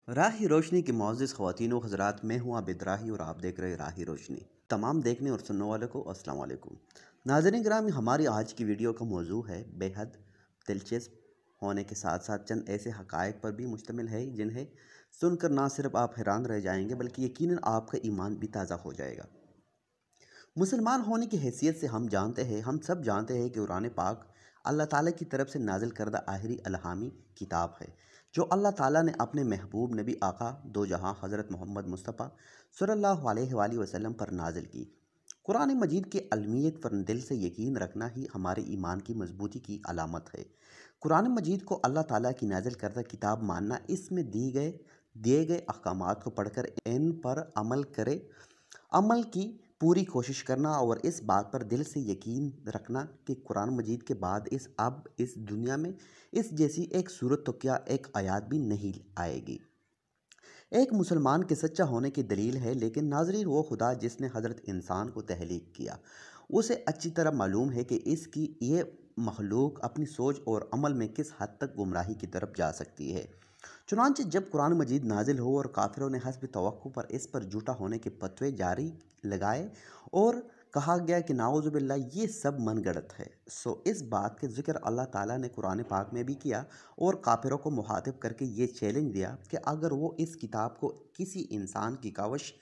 राही रोशनी की मोअज़्ज़िज़ ख़वातीन व हज़रात, मैं हूँ आबिद राही और आप देख रहे हैं राही रोशनी। तमाम देखने और सुनने वालों को अस्सलाम वालेकुम। नाज़रीन किराम, हमारी आज की वीडियो का मौजू है बेहद दिलचस्प होने के साथ साथ चंद ऐसे हक़ाइक़ पर भी मुश्तमिल है जिन्हें सुनकर ना सिर्फ आप हैरान रह जाएंगे बल्कि यकीनन आपका ईमान भी ताज़ा हो जाएगा। मुसलमान होने की हैसियत से हम सब जानते हैं कि कुरान पाक अल्लाह ताला की तरफ से नाजिल करदा आखिरी अलहामी किताब है जो अल्लाह ताला ने अपने महबूब नबी आका दो जहां हज़रत मोहम्मद मुस्तफ़ा सल्लल्लाहु अलैहि वसल्लम पर नाजिल की। कुरान मजीद की अलमियत पर दिल से यकीन रखना ही हमारे ईमान की मजबूती की अलामत है। कुरान मजीद को अल्लाह ताला की नाजिल करदा किताब मानना, इसमें दिए गए अहकामात को पढ़कर इन पर अमल की पूरी कोशिश करना और इस बात पर दिल से यकीन रखना कि कुरान मजीद के बाद इस दुनिया में इस जैसी एक सूरत तो क्या एक आयत भी नहीं आएगी। एक मुसलमान के सच्चा होने की दलील है। लेकिन नाजरीन, वो खुदा जिसने हज़रत इंसान को तहलीक किया, उसे अच्छी तरह मालूम है कि इसकी ये मखलूक अपनी सोच और अमल में किस हद तक गुमराही की तरफ जा सकती है। चुनांचे जब कुरान मजीद नाजिल हो और काफिरों ने हस्ब तवक्कुफ पर इस पर झूठा होने के फतवे जारी लगाए और कहा गया कि नाउज़ुबिल्लाह ये सब मनगढ़ंत है, सो इस बात के ज़िक्र अल्लाह ताला ने कुरान पाक में भी किया और काफिरों को मुखातिब करके ये चैलेंज दिया कि अगर वो इस किताब को किसी इंसान की कावश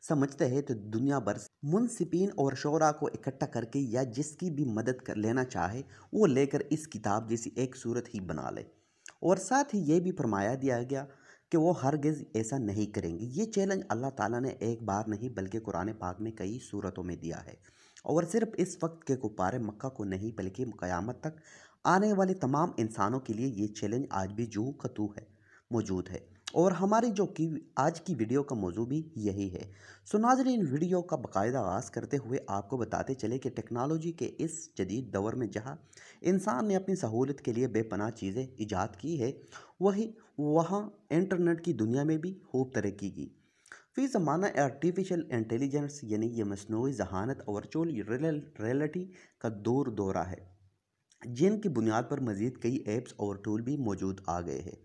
समझते हैं तो दुनिया भर से मुनसिफीन और शोरा को इकट्ठा करके या जिसकी भी मदद कर लेना चाहे वो लेकर इस किताब जैसी एक सूरत ही बना ले। और साथ ही ये भी फरमाया दिया गया कि वो हरगिज़ ऐसा नहीं करेंगे। ये चैलेंज अल्लाह ताला ने एक बार नहीं बल्कि कुरान पाक में कई सूरतों में दिया है और सिर्फ इस वक्त के कुफार मक्का को नहीं बल्कि क़यामत तक आने वाले तमाम इंसानों के लिए ये चैलेंज आज भी जू कतू है मौजूद है। और हमारी आज की वीडियो का मौजू भी यही है। सो नाज़रीन, वीडियो का बाकायदा आगाज़ करते हुए आपको बताते चले कि टेक्नोलॉजी के इस जदीद दौर में जहाँ इंसान ने अपनी सहूलत के लिए बेपनाह चीज़ें ईजाद की है, वहाँ इंटरनेट की दुनिया में भी खूब तरक्की की। फी ज़माना आर्टिफिशियल इंटेलिजेंस यानी ये मसनूई जहानत और वर्चुअल रियलिटी का दौरा है, जिनकी बुनियाद पर मज़ीद कई ऐप्स और टूल भी मौजूद आ गए हैं।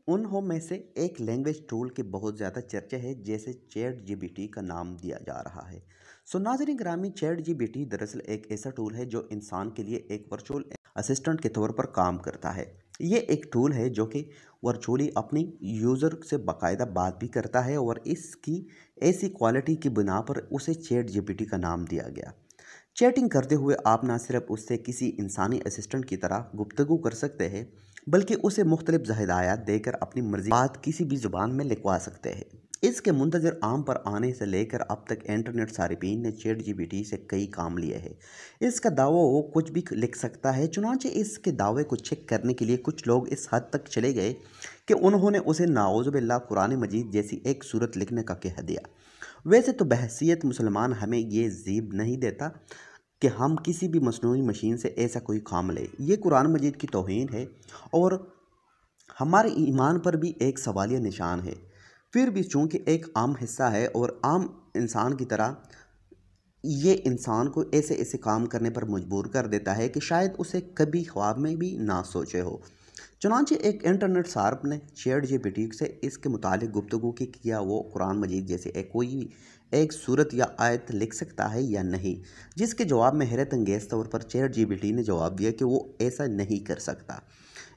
उन्हों में से एक लैंग्वेज टूल के बहुत ज़्यादा चर्चा है, जैसे चैट जीपीटी का नाम दिया जा रहा है। सो नाज़रीन ग्रामी, चैट जीपीटी दरअसल एक ऐसा टूल है जो इंसान के लिए एक वर्चुअल असिस्टेंट के तौर पर काम करता है। ये एक टूल है जो कि वर्चुअली अपनी यूज़र से बाकायदा बात भी करता है और इसकी ऐसी क्वालिटी की बिना पर उसे चैट जीपीटी का नाम दिया गया। चैटिंग करते हुए आप ना सिर्फ उससे किसी इंसानी असिस्टेंट की तरह गुफ्तगू कर सकते हैं बल्कि उसे मुख्तलिफ हिदायत देकर अपनी मर्जी बात किसी भी ज़ुबान में लिखवा सकते हैं। इसके मुंतज़िर आम पर आने से लेकर अब तक इंटरनेट सारिफीन ने चैट जीपीटी से कई काम लिए हैं। इसका दावा वो कुछ भी लिख सकता है। चुनांचे इसके दावे को चेक करने के लिए कुछ लोग इस हद तक चले गए कि उन्होंने उसे नाऊज़ुबिल्लाह कुरान मजीद जैसी एक सूरत लिखने का कह दिया। वैसे तो बहसीत मुसलमान हमें ये ज़ीब नहीं देता कि हम किसी भी मसनूई मशीन से ऐसा कोई काम लें। ये कुरान मजीद की तौहीन है और हमारे ईमान पर भी एक सवालिया निशान है। फिर भी चूँकि एक आम हिस्सा है और आम इंसान की तरह ये इंसान को ऐसे ऐसे काम करने पर मजबूर कर देता है कि शायद उसे कभी ख्वाब में भी ना सोचे हो। चुनांचे एक इंटरनेट सार्फ ने चैट जीपीटी से इसके मुतालिक गुफ्तगू की किया वो कुरान मजीद जैसे एक सूरत या आयत लिख सकता है या नहीं, जिसके जवाब में हैरत अंगेज़ तौर पर चैट जीपीटी ने जवाब दिया कि वो ऐसा नहीं कर सकता।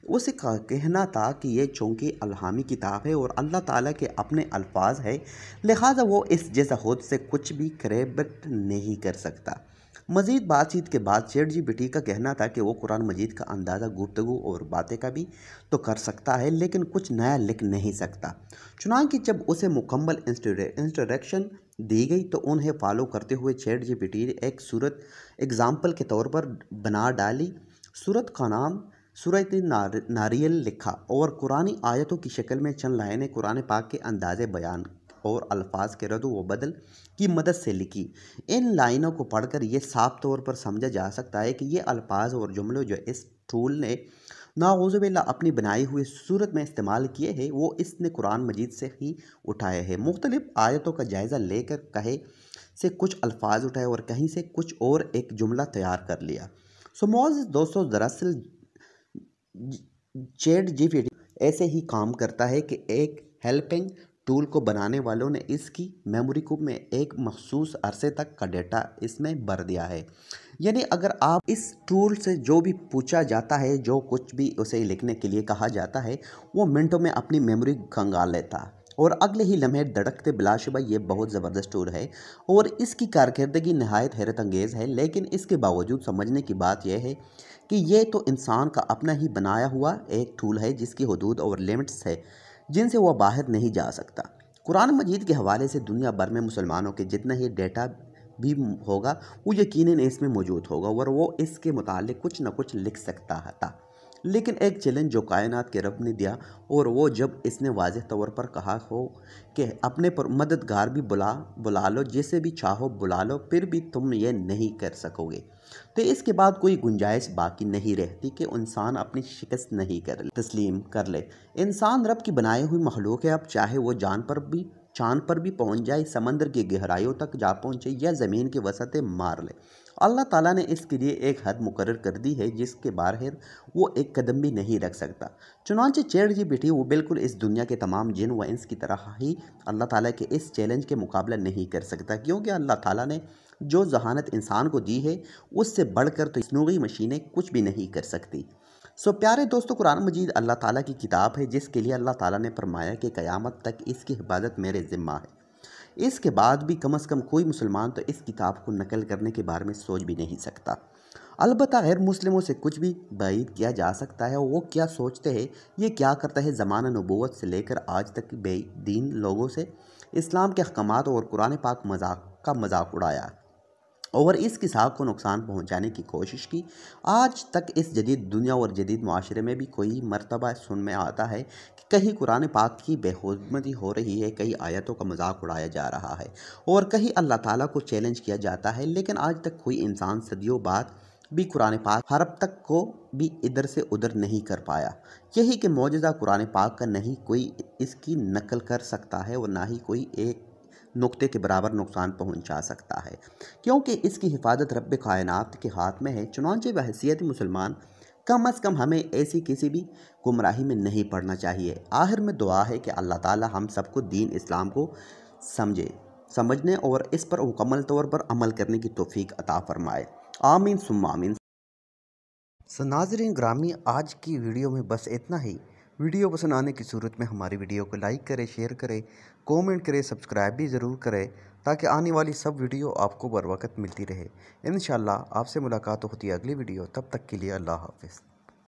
उसे कहना था कि ये चूँकि अलहामी किताब है और अल्लाह ताला के अपने अल्फाज है, लिहाजा वो इस जैसा खुद से कुछ भी करेक्ट नहीं कर सकता। मज़ीद बातचीत के बाद चैट जीपीटी का कहना था कि वो कुरान मजीद का अंदाज़ा गुफ्तगू और बातें का भी तो कर सकता है लेकिन कुछ नया लिख नहीं सकता। चुनांकि जब उसे मुकम्मल इंस्ट्रक्शन दी गई तो उन्हें फॉलो करते हुए चैट जीपीटी ने एक सूरत एग्ज़ाम्पल के तौर पर बना डाली। सूरत का नाम सूरत नारियल लिखा और कुरानी आयतों की शक्ल में चंद लाइनें कुरान पाक के अंदाज़े बयान और अल्फाज के रद्द व बदल की मदद से लिखी। इन लाइनों को पढ़कर यह साफ तौर पर समझा जा सकता है कि ये अल्फाज और जुमले जो इस टूल ने नाऊज़ुबिल्लाह अपनी बनाई हुई सूरत में इस्तेमाल किए हैं वो इसने कुरान मजीद से ही उठाए हैं। मुख्तलिफ आयतों का जायज़ा लेकर कहे से कुछ अल्फाज उठाए और कहीं से कुछ और एक जुमला तैयार कर लिया। सो मौज़ दोस्तों, दरअसल ऐसे ही काम करता है कि एक हेल्पिंग टूल को बनाने वालों ने इसकी मेमोरी को में एक मखसूस अरसे तक का डेटा इसमें भर दिया है। यानी अगर आप इस टूल से जो भी पूछा जाता है, जो कुछ भी उसे लिखने के लिए कहा जाता है, वो मिनटों में अपनी मेमोरी खंगाल लेता है और अगले ही लम्हे धड़कते बिलाशुबा ये बहुत ज़बरदस्त टूल है और इसकी कारकर्दगी नहायत हैरत अंगेज़ है। लेकिन इसके बावजूद समझने की बात यह है कि ये तो इंसान का अपना ही बनाया हुआ एक टूल है जिसकी हदूद और लिमिट्स है जिनसे वह बाहर नहीं जा सकता। कुरान मजीद के हवाले से दुनिया भर में मुसलमानों के जितना ही डेटा भी होगा वो यकीनन इसमें मौजूद होगा और वो इसके मुतालिक कुछ न कुछ लिख सकता था। लेकिन एक चैलेंज जो कायनात के रब ने दिया और वो जब इसने वाज़ेह तौर पर कहा हो कि अपने पर मददगार भी बुला लो, जिसे भी चाहो बुला लो, फिर भी तुम ये नहीं कर सकोगे, तो इसके बाद कोई गुंजाइश बाकी नहीं रहती कि इंसान अपनी शिकस्त नहीं तस्लीम कर ले। इंसान रब की बनाई हुई मखलूक है। अब चाहे वो चांद पर भी पहुंच जाए, समंदर की गहराइयों तक जा पहुंचे या ज़मीन की वसतें मार ले, अल्लाह ताला ने इसके लिए एक हद मुकर्रर कर दी है जिसके बाहर वो एक कदम भी नहीं रख सकता। चुनांचे ChatGPT वो बिल्कुल इस दुनिया के तमाम जिन व इंस की तरह ही अल्लाह ताला के इस चैलेंज के मुकाबला नहीं कर सकता, क्योंकि अल्लाह ताला ने जो जहानत इंसान को दी है उससे बढ़कर तो स्नूगी मशीनें कुछ भी नहीं कर सकती। सो प्यारे दोस्तों, कुरान मजीद अल्लाह ताला की किताब है जिसके लिए अल्लाह ताला ने फरमाया कि क़यामत तक इसकी हिफाजत मेरे ज़िम्मा है। इसके बाद भी कम से कम कोई मुसलमान तो इस किताब को नकल करने के बारे में सोच भी नहीं सकता। अलबत्ता गैर मुस्लिमों से कुछ भी बाइद किया जा सकता है, वो क्या सोचते हैं, ये क्या करता है। ज़माना नबूवत से लेकर आज तक बेदीन लोगों से इस्लाम के अहकामात और कुरान पाक का मजाक उड़ाया और इस किताब को नुकसान पहुंचाने की कोशिश की। आज तक इस जदीद दुनिया और जदीद माशरे में भी कोई मरतबा सुन में आता है कि कहीं कुरान पाक की बेहुरमती हो रही है, कई आयतों का मजाक उड़ाया जा रहा है और कहीं अल्लाह ताला को चैलेंज किया जाता है। लेकिन आज तक कोई इंसान सदियों बाद भी कुरान पाक हरफ तक को भी इधर से उधर नहीं कर पाया। यही कि मौजज़ा कुरान पाक का नहीं कोई इसकी नकल कर सकता है और ना ही कोई एक नुक्ते के बराबर नुकसान पहुंचा सकता है, क्योंकि इसकी हिफाजत रब कायनात के हाथ में है। चुनांचे बहैसियत मुसलमान कम अज़ कम हमें ऐसी किसी भी गुमराही में नहीं पड़ना चाहिए। आखिर में दुआ है कि अल्लाह ताला हम सबको दीन इस्लाम को समझने और इस पर मुकम्मल तौर पर अमल करने की तौफीक अता फरमाए। आमीन सुम्मा आमीन। नाज़रीन ग्रामी, आज की वीडियो में बस इतना ही। वीडियो पसंद आने की सूरत में हमारी वीडियो को लाइक करें, शेयर करें, कमेंट करें, सब्सक्राइब भी ज़रूर करें ताकि आने वाली सब वीडियो आपको बर वक्त मिलती रहे। इंशाअल्लाह आपसे मुलाकात होती है अगली वीडियो। तब तक के लिए अल्लाह हाफ़िज़।